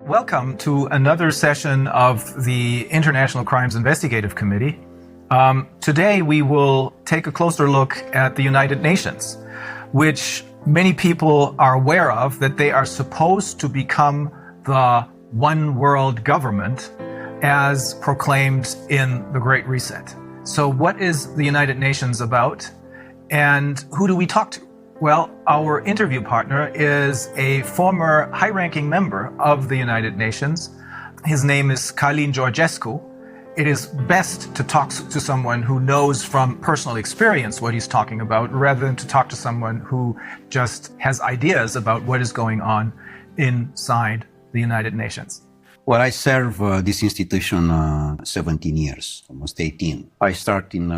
Welcome to another session of the International Crimes Investigative Committee. Today we will take a closer look at the United Nations, which many people are aware of, that they are supposed to become the one world government as proclaimed in the Great Reset. So what is the United Nations about, and who do we talk to? Well, our interview partner is a former high-ranking member of the United Nations. His name is Georgescu. It is best to talk to someone who knows from personal experience what he's talking about, rather than to talk to someone who just has ideas about what is going on inside the United Nations. Well, I serve this institution 17 years, almost 18. I started in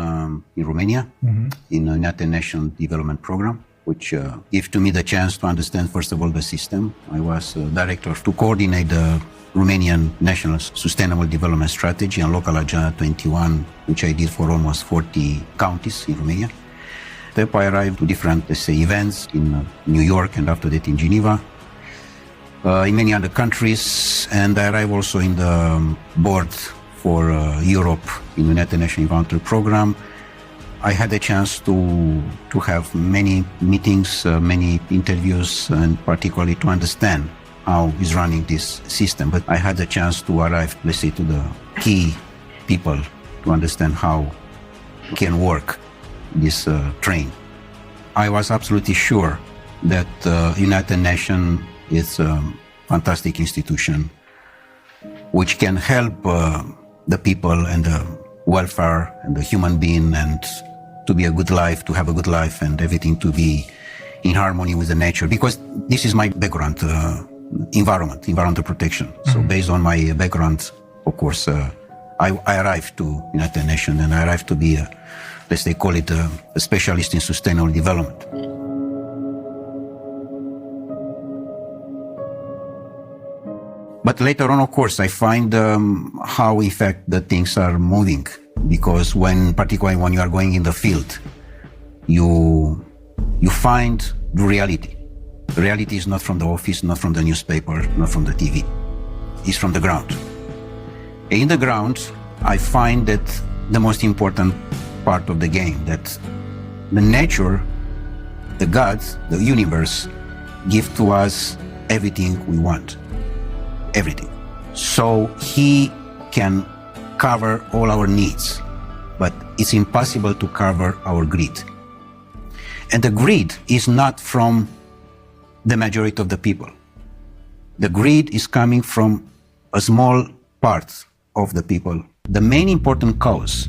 Romania, in the United Nations Development Program, which gave to me the chance to understand, first of all, the system. I was director to coordinate the Romanian National Sustainable Development Strategy and Local Agenda 21, which I did for almost 40 counties in Romania. Then I arrived to different, let's say, events in New York and after that in Geneva, in many other countries, and I arrived also in the board for Europe in the United Nations Environmental Program. I had a chance to have many meetings, many interviews, and particularly to understand how is running this system. But I had a chance to arrive, let's say, to the key people to understand how can work this train. I was absolutely sure that United Nations is a fantastic institution which can help the people and the welfare and the human being, and to be a good life, to have a good life, and everything to be in harmony with the nature. Because this is my background, environmental protection. So based on my background, of course, I arrived to United Nations, and I arrived to be, let's say, call it a specialist in sustainable development. But later on, of course, I find how, in fact, the things are moving. Because particularly when you are going in the field, you find the reality. The reality is not from the office, not from the newspaper, not from the TV. It's from the ground. In the ground, I find that the most important part of the game, that the nature, the gods, the universe, give to us everything we want. Everything. So he can cover all our needs, but it's impossible to cover our greed. And the greed is not from the majority of the people. The greed is coming from a small part of the people. The main important cause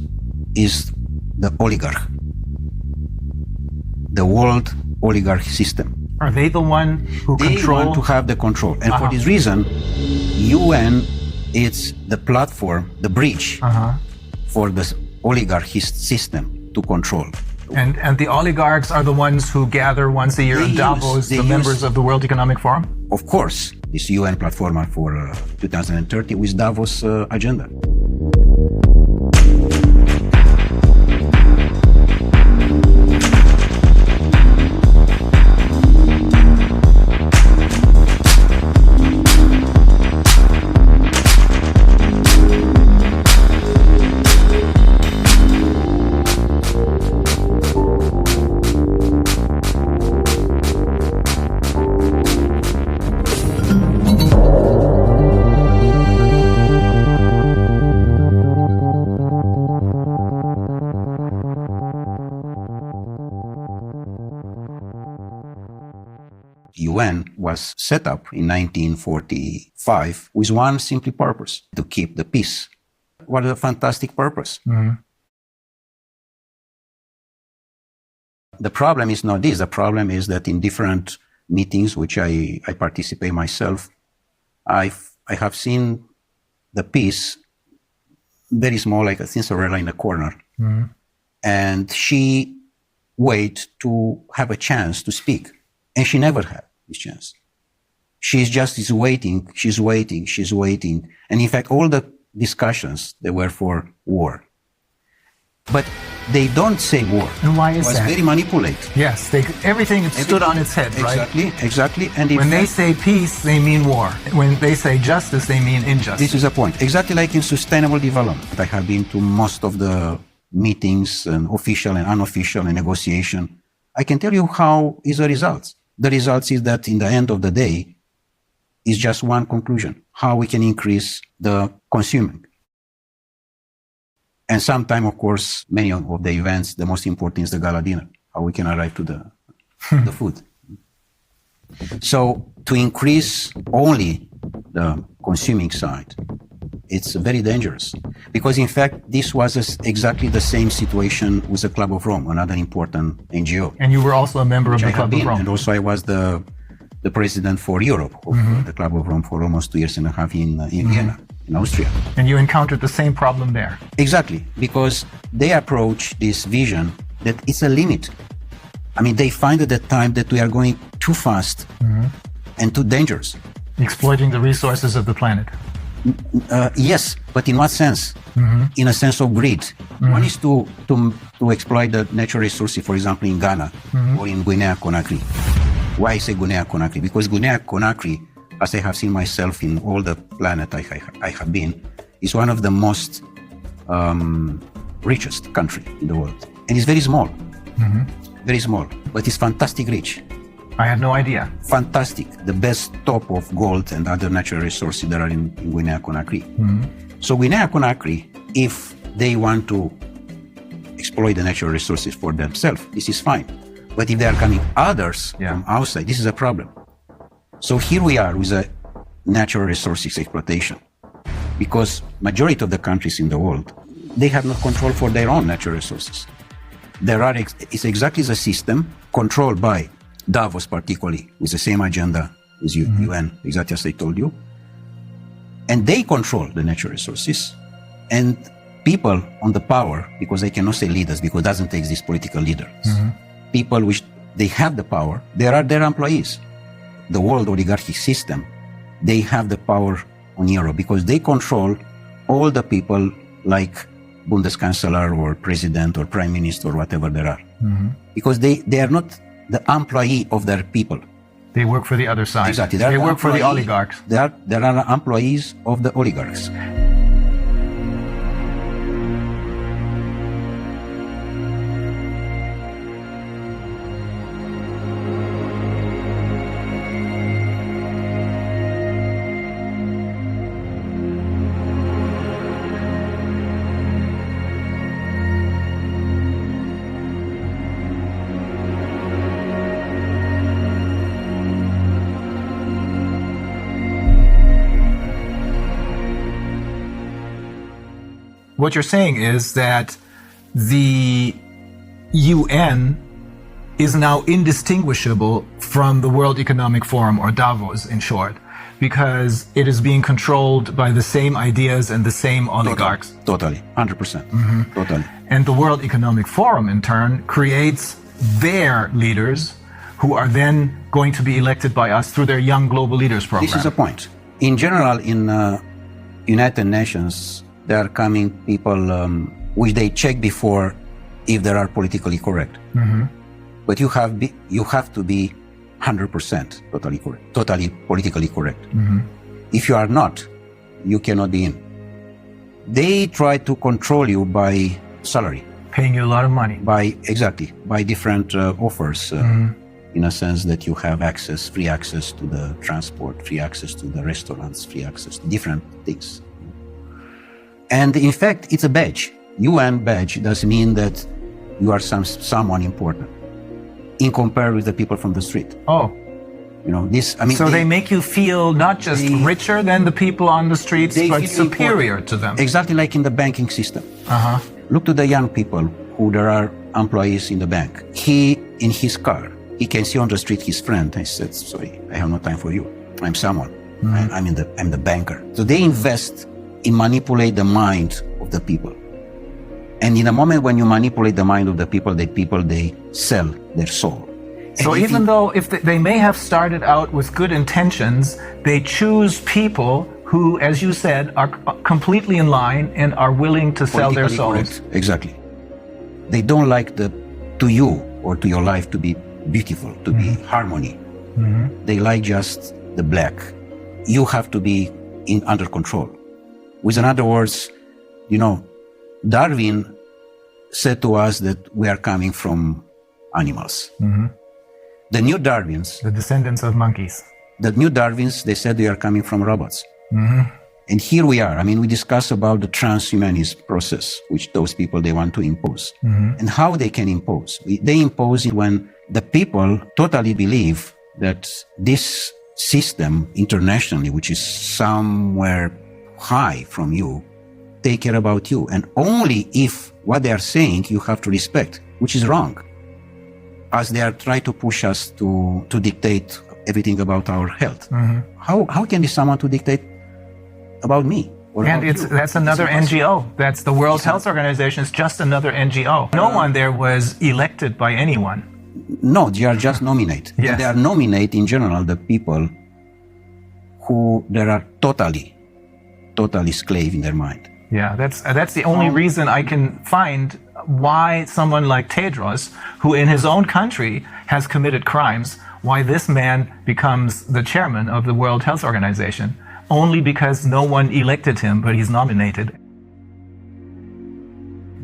is the oligarch, the world oligarch system. Are they the one who They control? want to have the control. And for this reason, UN is the platform, the bridge for the oligarchy system to control. And the oligarchs are the ones who gather once a year in Davos, the members of the World Economic Forum? Of course, this UN platform for 2030 with Davos agenda. UN was set up in 1945 with one simple purpose, to keep the peace. What a fantastic purpose. Mhm. The problem is not this. The problem is that in different meetings, which I participate myself, I have seen the peace very small, like a Cinderella in a corner. Mhm. And she wait to have a chance to speak. And she never had this chance. She's waiting. And in fact, all the discussions, they were for war. But they don't say war. And why is it was that? very manipulated. Yes, everything stood on its head, right? Exactly. And when they say peace, they mean war. When they say justice, they mean injustice. This is the point. Exactly like in sustainable development. I have been to most of the meetings, and official and unofficial, and negotiation. I can tell you how is the results. The results is that in the end of the day, is just one conclusion: how we can increase the consuming. And sometimes, of course, many of the events, the most important is the gala dinner, how we can arrive to the food. So to increase only the consuming side, it's very dangerous. Because in fact, this was exactly the same situation with the Club of Rome, another important NGO. And you were also a member of the Club of Rome. And also I was the president for Europe of the Club of Rome for almost 2.5 years in Vienna, in Austria. And you encountered the same problem there. Exactly, because they approach this vision that it's a limit. I mean, they find at that time that we are going too fast and too dangerous. Exploiting the resources of the planet. Yes, but in what sense? In a sense of greed. One is to exploit the natural resources, for example, in Ghana or in Guinea-Conakry. Why I say Guinea-Conakry? Because Guinea-Conakry, as I have seen myself in all the planet I have been, is one of the most richest country in the world. And it's very small. Very small, but it's fantastic rich. I had no idea. Fantastic. The best top of gold and other natural resources that are in Guinea-Conakry. So Guinea-Conakry, if they want to exploit the natural resources for themselves, this is fine. But if there are coming others from outside, this is a problem. So here we are with a natural resources exploitation. Because majority of the countries in the world, they have no control for their own natural resources. It's exactly the system controlled by Davos, particularly, with the same agenda as UN, exactly as I told you. And they control the natural resources. And people on the power, because I cannot say leaders, because it doesn't exist political leaders. People which they have the power, they are their employees. The world oligarchic system, they have the power on Europe because they control all the people like Bundeskanzler or president or prime minister or whatever there are. Because they are not the employee of their people. They work for the other side. Exactly. They work for the oligarchs. They are employees of the oligarchs. What you're saying is that the UN is now indistinguishable from the World Economic Forum, or Davos in short, because it is being controlled by the same ideas and the same oligarchs. Totally. 100%. Totally. And the World Economic Forum, in turn, creates their leaders who are then going to be elected by us through their Young Global Leaders program. This is the point. In general, in United Nations, there are coming people which they check before if they are politically correct. But you have to be 100% totally correct, totally politically correct. If you are not, you cannot be in. They try to control you by salary. Paying you a lot of money. By different offers, in a sense that you have free access to the transport, free access to the restaurants, free access to different things. And in fact, it's a badge. UN badge does mean that you are someone important in comparison with the people from the street. Oh. You know, this, I mean... So they make you feel not just richer than the people on the streets, but superior to them. Exactly like in the banking system. Uh-huh. Look to the young people who there are employees in the bank. He, in his car, he can see on the street his friend. I said, sorry, I have no time for you. I'm someone. Mm-hmm. I'm the banker. So they invest in manipulate the mind of the people. And in a moment when you manipulate the mind of the people, they sell their soul. So even though if they may have started out with good intentions, they choose people who, as you said, are completely in line and are willing to sell their souls. Correct. Exactly. They don't like to you or to your life to be beautiful, to be harmony. Mm-hmm. They like just the black. You have to be under control. With other words, you know, Darwin said to us that we are coming from animals. Mm-hmm. The new Darwins... The descendants of monkeys. The new Darwins, they said they are coming from robots. Mm-hmm. And here we are. I mean, we discuss about the transhumanist process, which those people, they want to impose. Mm-hmm. And how they can impose. They impose it when the people totally believe that this system internationally, which is somewhere high from you, take care about you. And only if what they are saying, you have to respect, which is wrong. As they are trying to push us to dictate everything about our health. Mm-hmm. How can be someone to dictate about me? And that's another NGO. That's the World Health Organization. It's just another NGO. No one there was elected by anyone. No, they are just nominate. Yes. They are nominate in general the people who they are totally slave in their mind. Yeah, that's the only reason I can find why someone like Tedros, who in his own country has committed crimes, why this man becomes the chairman of the World Health Organization. Only because no one elected him, but he's nominated.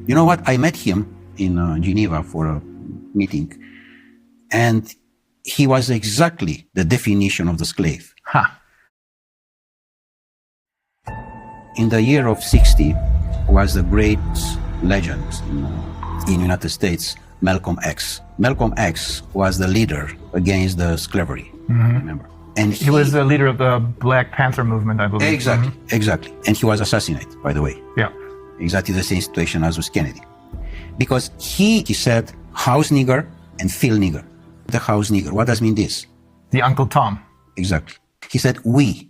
You know what? I met him in Geneva for a meeting, and he was exactly the definition of the slave. Huh. In the year of 60 was the great legend in United States, Malcolm X. Malcolm X was the leader against the slavery, remember? And he was the leader of the Black Panther movement, I believe. Exactly, exactly. And he was assassinated, by the way. Yeah. Exactly the same situation as with Kennedy. Because he said house nigger and field nigger. The house nigger, what does mean this? The Uncle Tom. Exactly. He said we,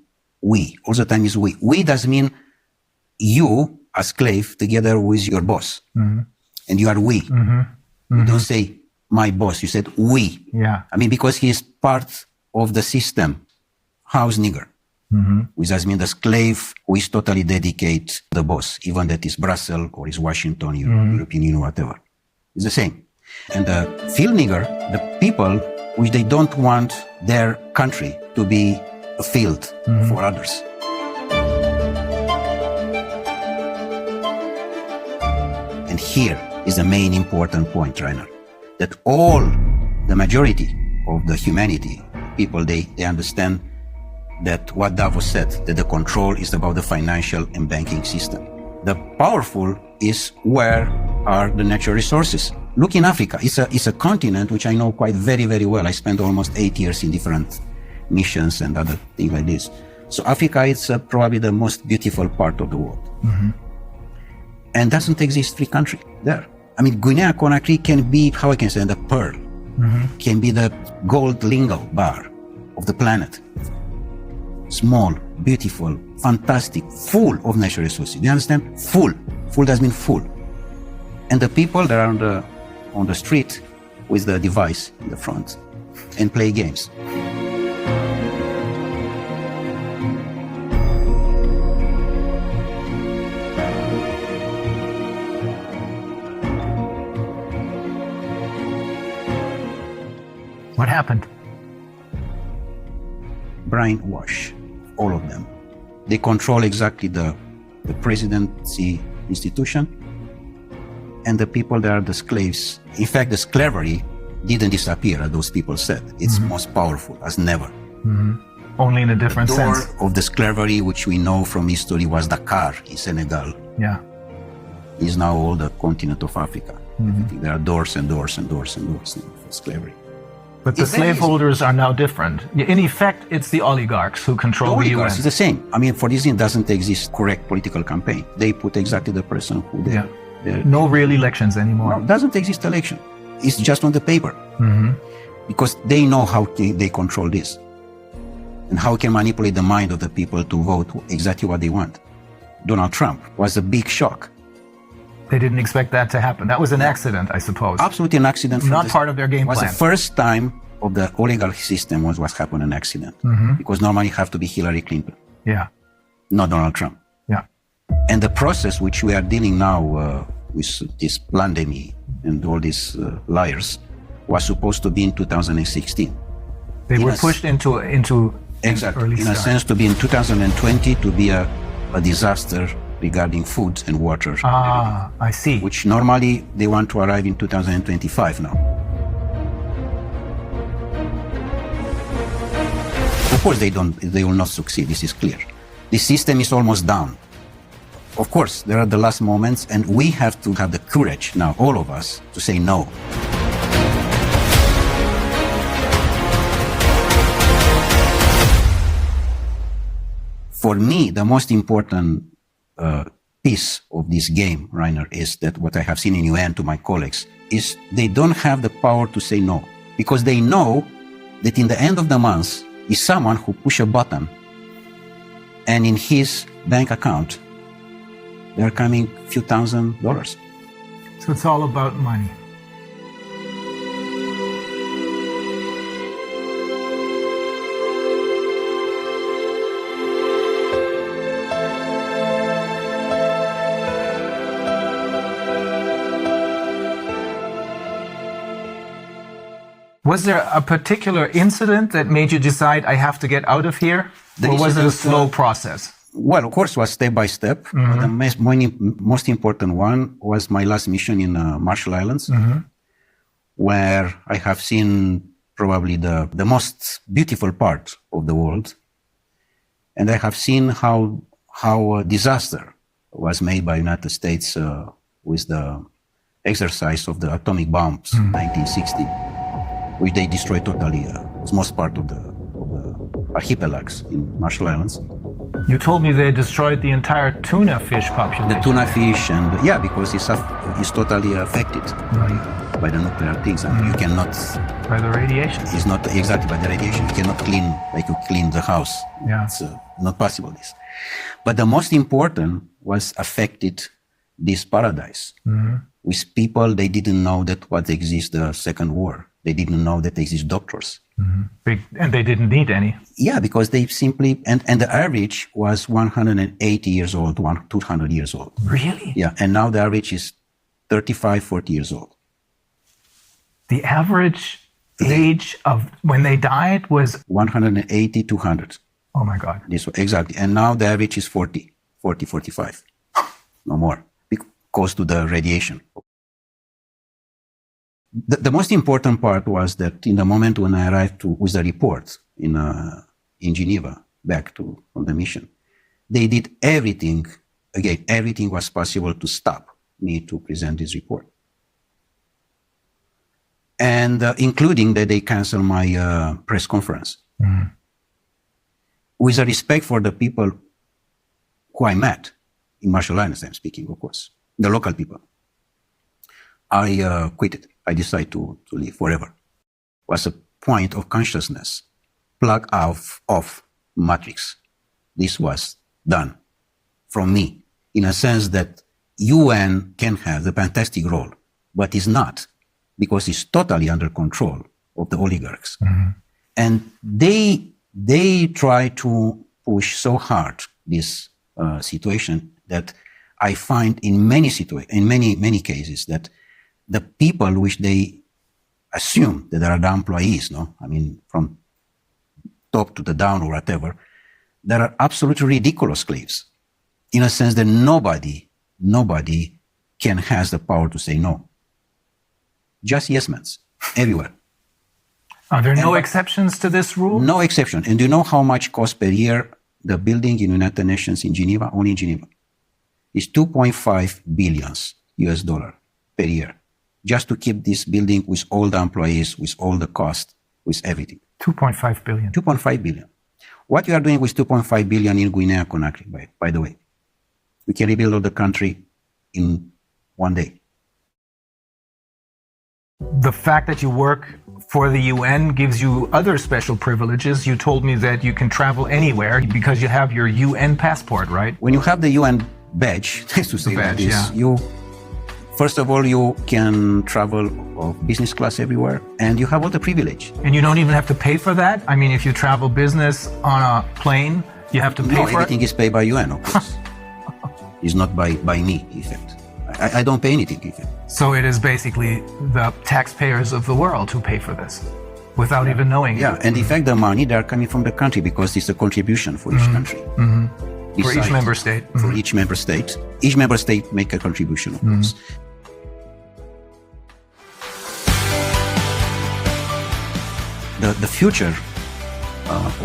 all the time is we. We does mean you, a slave, together with your boss. Mm-hmm. And you are we. Mm-hmm. Mm-hmm. You don't say my boss, you said we. Yeah. I mean, because he is part of the system, house nigger, which does mean the slave who is totally dedicated to the boss, even that is Brussels or is Washington, European Union, whatever. It's the same. And the field nigger, the people which they don't want their country to be a field for others. And here is the main important point, Rainer, that the majority of the humanity, people, they understand that what Davos said, that the control is about the financial and banking system. The powerful is where are the natural resources. Look in Africa. It's a continent which I know quite very, very well. I spent almost 8 years in different missions and other things like this. So Africa is probably the most beautiful part of the world. Mm-hmm. And doesn't exist free country there. I mean, Guinea-Conakry can be, how I can say, the pearl. Can be the gold lingo bar of the planet. Small, beautiful, fantastic, full of natural resources. Do you understand? Full. Full does mean full. And the people that are on the street with the device in the front and play games. What happened? Brainwash, all of them. They control exactly the presidency institution and the people that are the slaves. In fact, the slavery didn't disappear, as those people said. It's most powerful as never. Only in a different sense. The door of the slavery, which we know from history, was Dakar in Senegal. Yeah. Is now all the continent of Africa. There are doors and doors and doors and doors for slavery. But the slaveholders are now different. In effect, it's the oligarchs who control the UN. It's the same. I mean, for this reason, doesn't exist correct political campaign. They put exactly the person who they... Yeah. No real elections anymore. No, doesn't exist election. It's just on the paper. Because they know how they control this. And how can manipulate the mind of the people to vote exactly what they want. Donald Trump was a big shock. They didn't expect that to happen. That was an accident, I suppose. Absolutely an accident. Not part of their game plan. It was the first time of the oligarch system was what happened an accident. Because normally it have to be Hillary Clinton. Yeah. Not Donald Trump. Yeah. And the process which we are dealing now with this pandemic and all these liars was supposed to be in 2016. They were pushed into exactly early in a start. sense to be in 2020 to be a disaster regarding food and water. Ah, I see. Which normally they want to arrive in 2025 now. Of course they will not succeed, this is clear. The system is almost down. Of course, there are the last moments and we have to have the courage now, all of us, to say no. For me, the most important piece of this game, Rainer, is that what I have seen in UN to my colleagues is they don't have the power to say no. Because they know that in the end of the month is someone who push a button and in his bank account, there are coming few $1,000s. So it's all about money. Was there a particular incident that made you decide, I have to get out of here? Or was it a slow process? Well, of course, it was step by step. But the most important one was my last mission in Marshall Islands, where I have seen probably the most beautiful part of the world. And I have seen how a disaster was made by United States with the exercise of the atomic bombs in 1960. Which they destroyed totally, most part of the archipelagos in Marshall Islands. You told me they destroyed the entire tuna fish population. The tuna fish, and because it's totally affected by the nuclear things. And you cannot... By the radiation. It's not exactly by the radiation. You cannot clean like you clean the house. Yeah. It's not possible, this. But the most important was affected this paradise. With people, they didn't know that what exists the Second War. They didn't know that there exist doctors. And they didn't need any. Yeah, because they simply, and the average was 180 years old, 200 years old. Really? Yeah, and now the average is 35, 40 years old. The average age of when they died was? 180, 200. Oh my God. Exactly. And now the average is 40, 45. No more, because to the radiation. The most important part was that in the moment when I arrived with the report in Geneva, back from the mission, they did everything, again, everything was possible to stop me to present this report. And including that they canceled my press conference. With a respect for the people who I met, in Marshall Islands I'm speaking, of course, the local people, I quit it. I decided to leave forever. Was a point of consciousness, plug off matrix. This was done from me, in a sense that UN can have the fantastic role, but is not, because it's totally under control of the oligarchs. And they try to push so hard this situation that I find in many cases that the people which they assume that they are the employees, I mean, from top to the down or whatever, there are absolutely ridiculous slaves, in a sense that nobody can has the power to say no. Just yes men, everywhere. Are there no exceptions to this rule? No exception. And do you know how much costs per year the building in United Nations in Geneva, only in Geneva? It's $2.5 billion US per year. Just to keep this building with all the employees, with all the cost, with everything. 2.5 billion. 2.5 billion. What you are doing with 2.5 billion in Guinea-Conakry, by the way, we can rebuild all the country in one day. The fact that you work for the UN gives you other special privileges. You told me that you can travel anywhere because you have your UN passport, right? When you have the UN badge, to say like this, you first of all, you can travel of business class everywhere, and you have all the privilege. And you don't even have to pay for that? I mean, if you travel business on a plane, you have to pay for it? No, everything is paid by UN, of course. It's not by me, in fact. I don't pay anything, in fact. So it is basically the taxpayers of the world who pay for this, without even knowing it. Yeah, and in fact, the money, they are coming from the country because it's a contribution for each country. For each member state. For each member state. Each member state make a contribution, of course. The future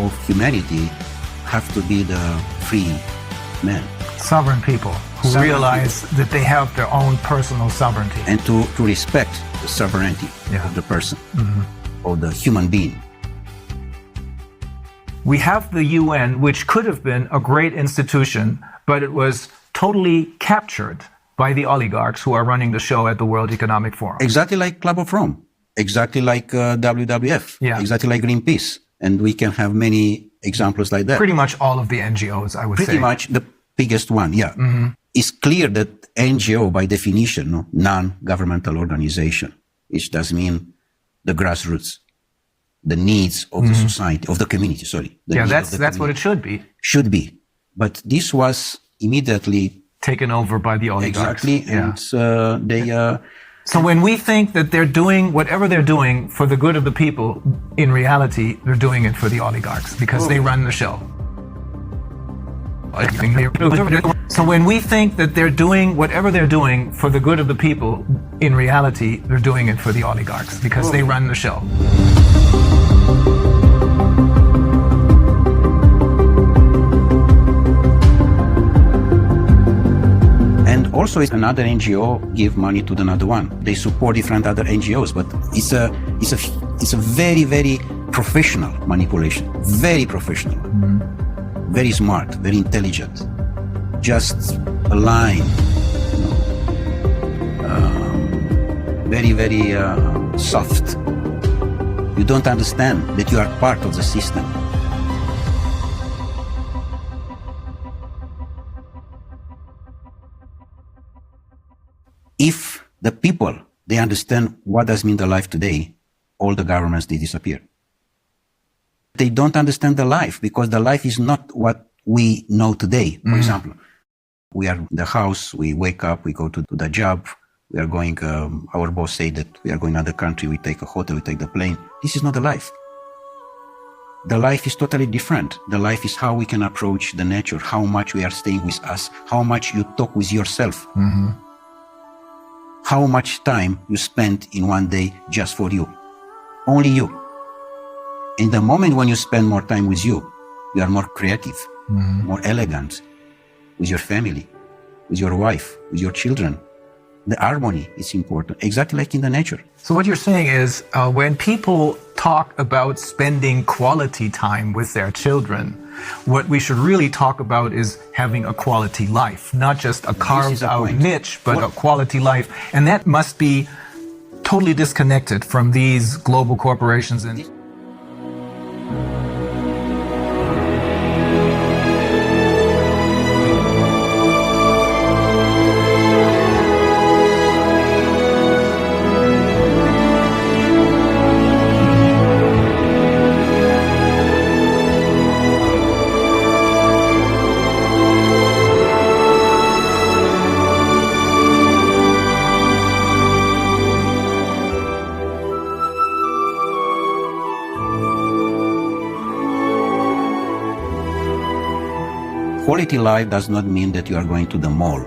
of humanity have to be the free men. Sovereign people who realize that they have their own personal sovereignty. And to respect the sovereignty of the person, or the human being. We have the UN, which could have been a great institution, but it was totally captured by the oligarchs who are running the show at the World Economic Forum. Exactly like Club of Rome, exactly like WWF, exactly like Greenpeace. And we can have many examples like that. Pretty much all of the NGOs, I would say. Pretty much the biggest one, It's clear that NGO, by definition, non-governmental organization, which does mean the grassroots, the needs of the society, of the community, that's what it should be. Should be. But this was immediately taken over by the oligarchs. Exactly. And so when we think that they're doing whatever they're doing for the good of the people, in reality, they're doing it for the oligarchs because they run the show. So when we think that they're doing whatever they're doing for the good of the people, in reality, they're doing it for the oligarchs because they run the show. And also, another NGO give money to another one. They support different other NGOs, but it's a very, very professional manipulation. Very professional. Very smart, very intelligent. Just a line, very, very soft. You don't understand that you are part of the system. If the people, they understand what does mean the life today, all the governments, they disappear. They don't understand the life because the life is not what we know today. For example, we are in the house, we wake up, we go to the job, we are going, our boss say that we are going to another country, we take a hotel, we take the plane. This is not the life. The life is totally different. The life is how we can approach the nature, how much we are staying with us, how much you talk with yourself, how much time you spend in one day just for you, only you. In the moment when you spend more time with you, you are more creative, more elegant, with your family, with your wife, with your children. The harmony is important, exactly like in the nature. So what you're saying is when people talk about spending quality time with their children, what we should really talk about is having a quality life, not just a carved out niche, but a quality life. And that must be totally disconnected from these global corporations. And quality life does not mean that you are going to the mall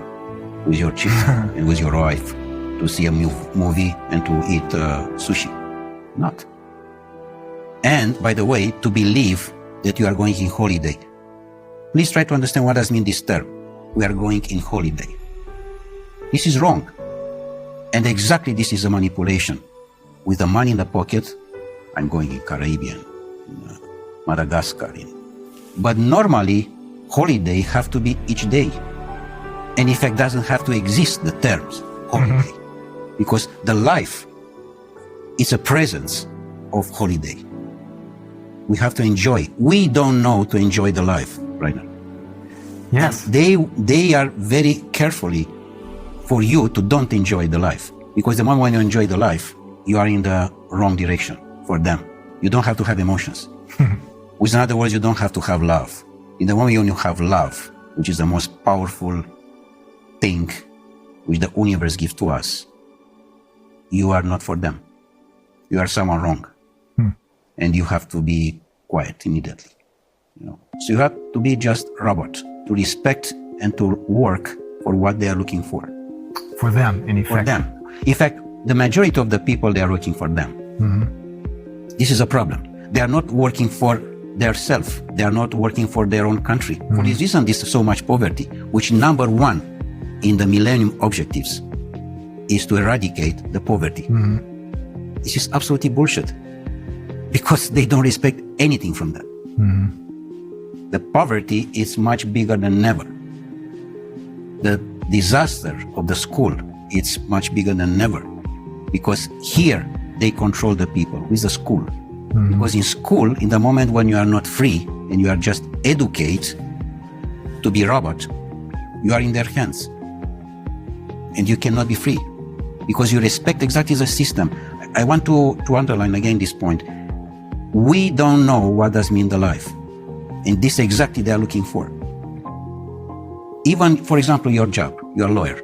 with your children and with your wife to see a movie and to eat sushi. Not. And, by the way, to believe that you are going in holiday. Please try to understand what does mean this term. We are going in holiday. This is wrong. And exactly this is a manipulation. With the money in the pocket, I'm going in Caribbean, in Madagascar. But normally, holiday have to be each day. And in fact, doesn't have to exist, the terms holiday. Because the life is a presence of holiday. We have to enjoy. We don't know to enjoy the life right now. Yes. They are very carefully for you to don't enjoy the life. Because the moment when you enjoy the life, you are in the wrong direction for them. You don't have to have emotions. With other words, you don't have to have love. In the moment when you have love, which is the most powerful thing which the universe gives to us, you are not for them. You are someone wrong. And you have to be quiet immediately. So you have to be just robot, to respect and to work for what they are looking for. For them, in effect. For them. In fact, the majority of the people, they are working for them. This is a problem. They are not working for their self. They are not working for their own country. For this reason, this is so much poverty, which number one in the Millennium Objectives is to eradicate the poverty. This is absolutely bullshit, because they don't respect anything from that. The poverty is much bigger than ever. The disaster of the school, it's much bigger than ever, because here they control the people with the school. Because in school, in the moment when you are not free and you are just educated to be robot, you are in their hands and you cannot be free because you respect exactly the system. I want to underline again this point. We don't know what does mean the life, and this exactly they are looking for. Even, for example, your job, you're a lawyer.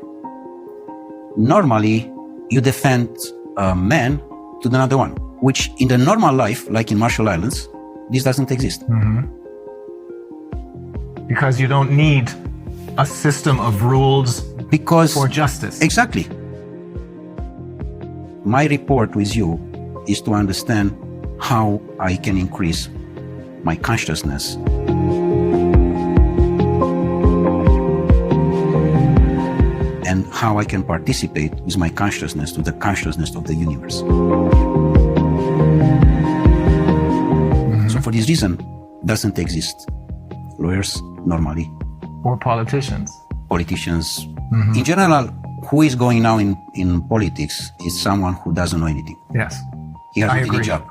Normally, you defend a man to another one, which in the normal life, like in Marshall Islands, this doesn't exist. Because you don't need a system of rules for justice. Exactly. My report with you is to understand how I can increase my consciousness. And how I can participate with my consciousness to the consciousness of the universe. So for this reason, doesn't exist lawyers normally. Or politicians. Politicians. In general, who is going now in politics is someone who doesn't know anything. Yes. He has any job.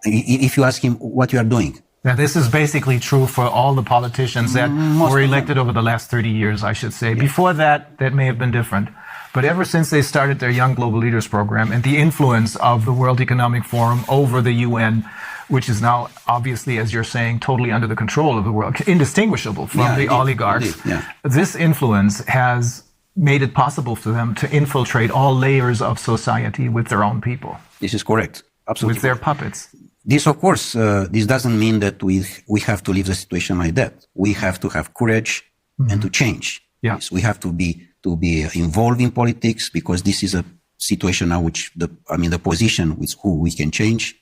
If you ask him what you are doing. Now, this is basically true for all the politicians that were elected over the last 30 years, I should say. Before that, that may have been different. But ever since they started their Young Global Leaders program and the influence of the World Economic Forum over the UN, which is now obviously, as you're saying, totally under the control of the world, indistinguishable from the oligarchs, this influence has made it possible for them to infiltrate all layers of society with their own people. This is correct. Absolutely. With their puppets. This, of course, this doesn't mean that we have to leave the situation like that. We have to have courage and to change. Yes, we have to be involved in politics, because this is a situation now which the position with who we can change.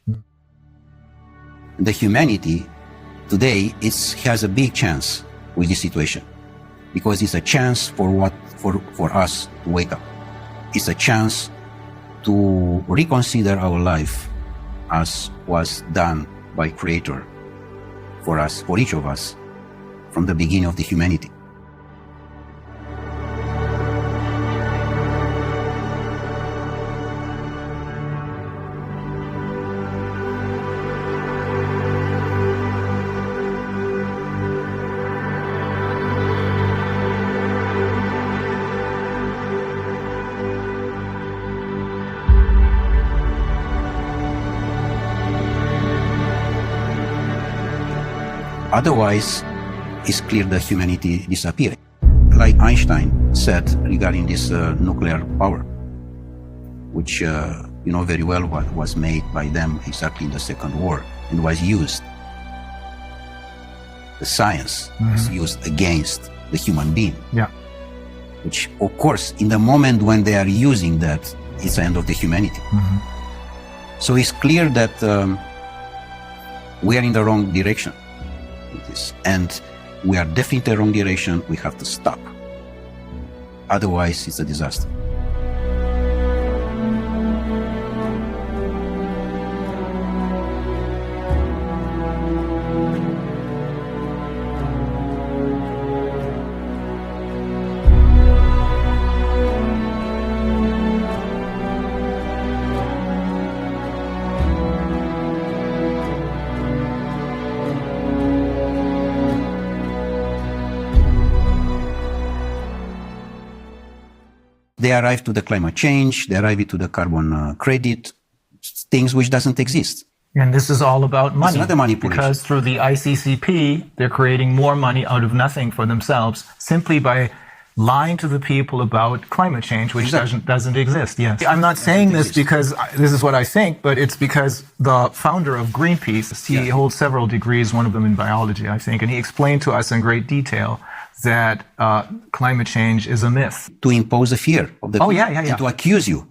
The humanity today has a big chance with this situation, because it's a chance for us to wake up. It's a chance to reconsider our life as was done by Creator for us, for each of us, from the beginning of the humanity. Otherwise, it's clear that humanity disappears. Like Einstein said regarding this nuclear power, which you know very well what was made by them exactly in the Second War and was used. The science was used against the human being. Which, of course, in the moment when they are using that, it's the end of the humanity. So it's clear that we are in the wrong direction. And we are definitely in the wrong direction. We have to stop. Otherwise, it's a disaster. They arrive to the climate change, they arrive to the carbon credit, things which doesn't exist. And this is all about money. It's not a manipulation. Because through the ICCP, they're creating more money out of nothing for themselves simply by lying to the people about climate change, which doesn't exist. Yes. I'm not saying this because this is what I think, but it's because the founder of Greenpeace, he holds several degrees, one of them in biology, I think, and he explained to us in great detail that climate change is a myth. To impose a fear of the people and to accuse you.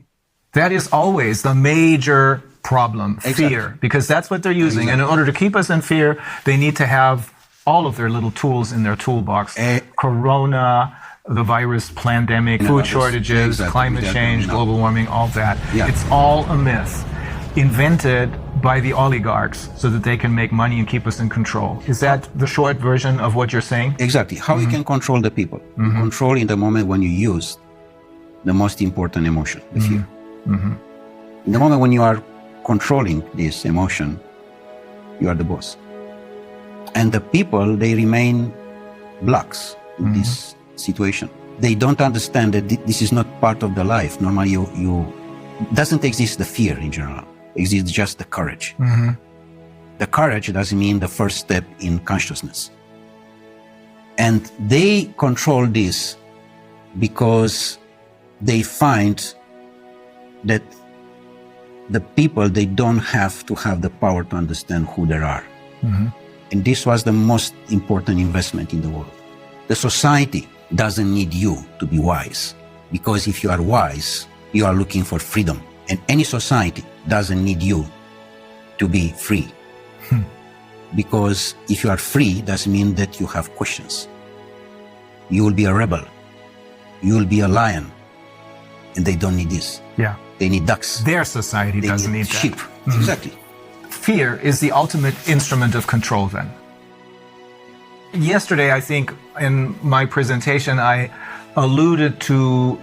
That is always the major problem, fear, because that's what they're using. And in order to keep us in fear, they need to have all of their little tools in their toolbox. Corona, the virus, pandemic, food shortages, climate change, global warming, all that. It's all a myth invented by the oligarchs so that they can make money and keep us in control. Is that the short version of what you're saying? Exactly. How you can control the people. Control in the moment when you use the most important emotion, the fear. In the moment when you are controlling this emotion, you are the boss. And the people, they remain blocks in this situation. They don't understand that this is not part of the life. Normally, doesn't exist the fear in general. Exists just the courage. The courage doesn't mean the first step in consciousness. And they control this because they find that the people, they don't have to have the power to understand who they are. And this was the most important investment in the world. The society doesn't need you to be wise, because if you are wise, you are looking for freedom. And any society doesn't need you to be free. Because if you are free, that means that you have questions. You will be a rebel. You will be a lion. And they don't need this. They need ducks. Their society doesn't need sheep. That. Exactly. Fear is the ultimate instrument of control then. Yesterday, I think, in my presentation, I alluded to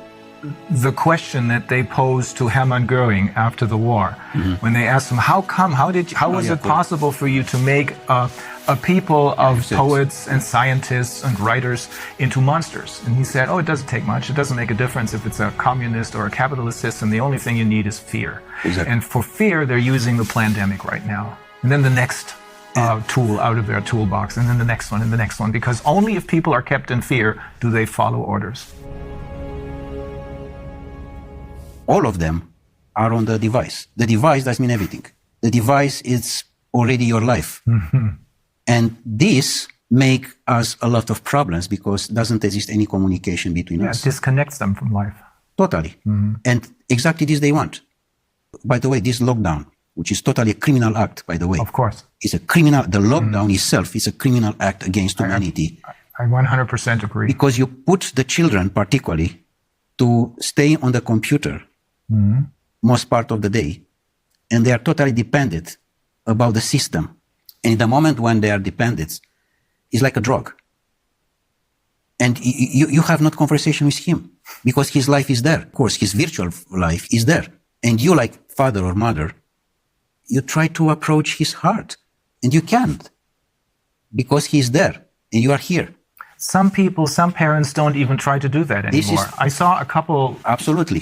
the question that they posed to Hermann Göring after the war, when they asked him, how was it possible for you to make a people of poets and scientists and writers into monsters? And he said, it doesn't take much. It doesn't make a difference if it's a communist or a capitalist system. The only thing you need is fear. And for fear, they're using the pandemic right now. And then the next tool out of their toolbox, and then the next one, and the next one, because only if people are kept in fear do they follow orders. All of them are on the device. The device doesn't mean everything. The device is already your life. And this make us a lot of problems because doesn't exist any communication between us. It disconnects them from life. Totally. And exactly this they want. By the way, this lockdown, which is totally a criminal act, by the way. Of course. It's a criminal, the lockdown itself is a criminal act against humanity. I 100% agree. Because you put the children particularly to stay on the computer most part of the day, and they are totally dependent about the system. And in the moment when they are dependent, it's like a drug. And you have not conversation with him because his life is there. Of course, his virtual life is there. And you, like father or mother, you try to approach his heart, and you can't because he's there and you are here. Some people, some parents don't even try to do that anymore. I saw a couple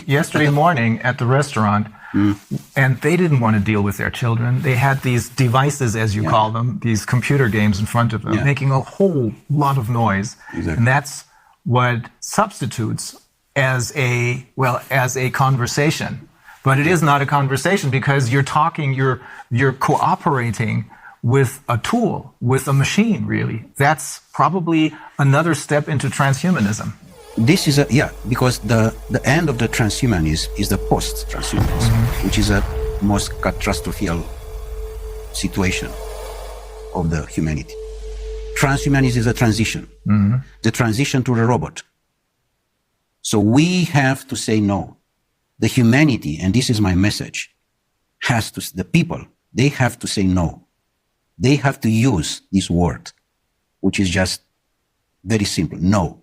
yesterday morning at the restaurant, and they didn't want to deal with their children. They had these devices, as you call them, these computer games in front of them, making a whole lot of noise. And that's what substitutes as a conversation. But it is not a conversation because you're talking, you're cooperating with a tool, with a machine, really. That's probably another step into transhumanism. This is because the end of the transhumanism is the post-transhumanism, which is a most catastrophic situation of the humanity. Transhumanism is a transition, the transition to the robot. So we have to say no. The humanity, and this is my message, the people, they have to say no. They have to use this word, which is just very simple. No.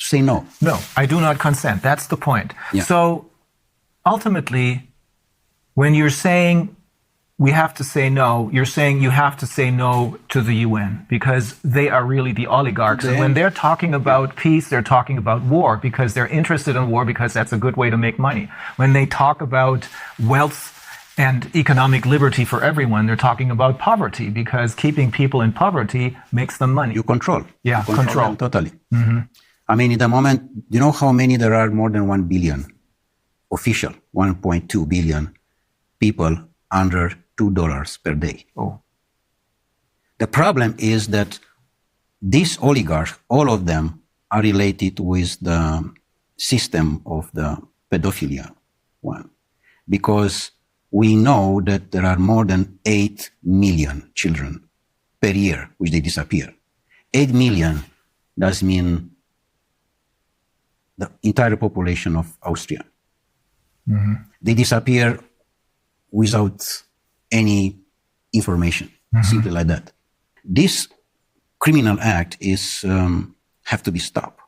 Say no. No, I do not consent. That's the point. So ultimately, when you're saying we have to say no. You're saying you have to say no to the UN because they are really the oligarchs. And when they're talking about peace, they're talking about war because they're interested in war because that's a good way to make money. When they talk about wealth and economic liberty for everyone, they're talking about poverty because keeping people in poverty makes them money. You control. Yeah, you control them totally. I mean, in the moment, you know how many there are? More than 1 billion official, 1.2 billion people under $2 per day. Oh. The problem is that these oligarchs, all of them are related with the system of the pedophilia one. Because we know that there are more than 8 million children per year which they disappear. 8 million does mean the entire population of Austria. They disappear without any information, simply like that. This criminal act is have to be stopped,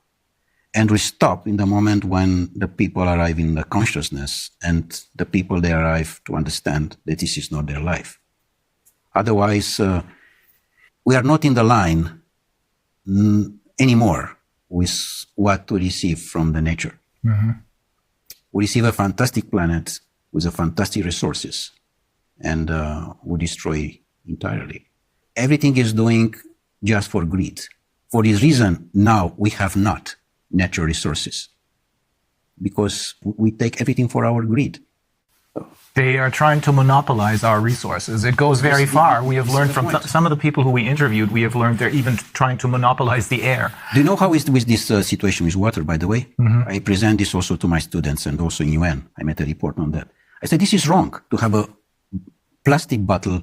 and we stop in the moment when the people arrive in the consciousness and the people they arrive to understand that this is not their life. Otherwise, we are not in the line anymore with what to receive from the nature. We receive a fantastic planet with a fantastic resources, and we destroy entirely. Everything is doing just for greed. For this reason, now we have not natural resources because we take everything for our greed. They are trying to monopolize our resources. It goes very far. We have learned from some of the people who we interviewed, we have learned they're even trying to monopolize the air. Do you know how is with this situation with water, by the way? I present this also to my students and also in UN. I made a report on that. I said, this is wrong to have a plastic bottle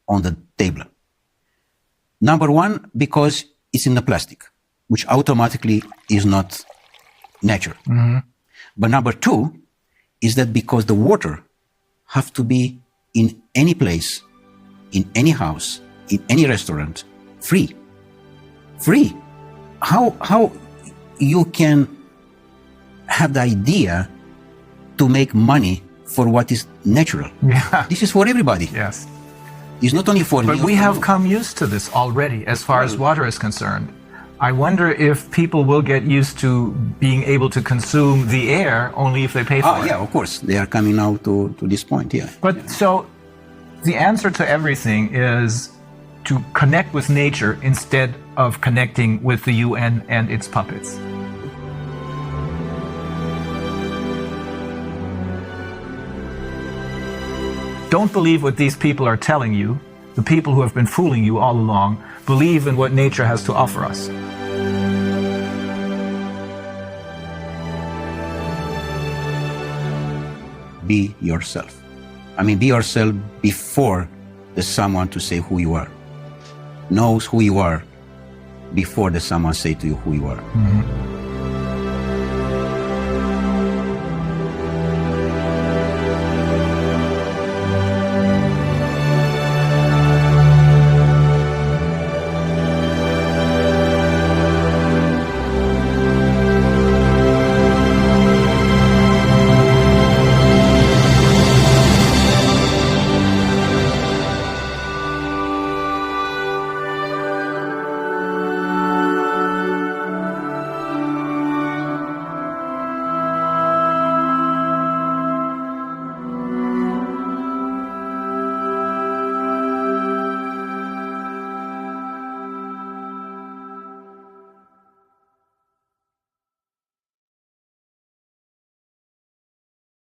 on the table. Number one, because it's in the plastic, which automatically is not nature. But number two is that because the water have to be in any place, in any house, in any restaurant, free. Free. How you can have the idea to make money for what is natural? Yeah. This is for everybody. Yes. It's not only for me. But we have come used to this already as far as water is concerned. I wonder if people will get used to being able to consume the air only if they pay for it. Yeah, of course. They are coming now to this point, yeah. But so the answer to everything is to connect with nature instead of connecting with the UN and its puppets. Don't believe what these people are telling you. The people who have been fooling you all along. Believe in what nature has to offer us. Be yourself. I mean, be yourself before there's someone to say who you are. Knows who you are before there's someone say to you who you are.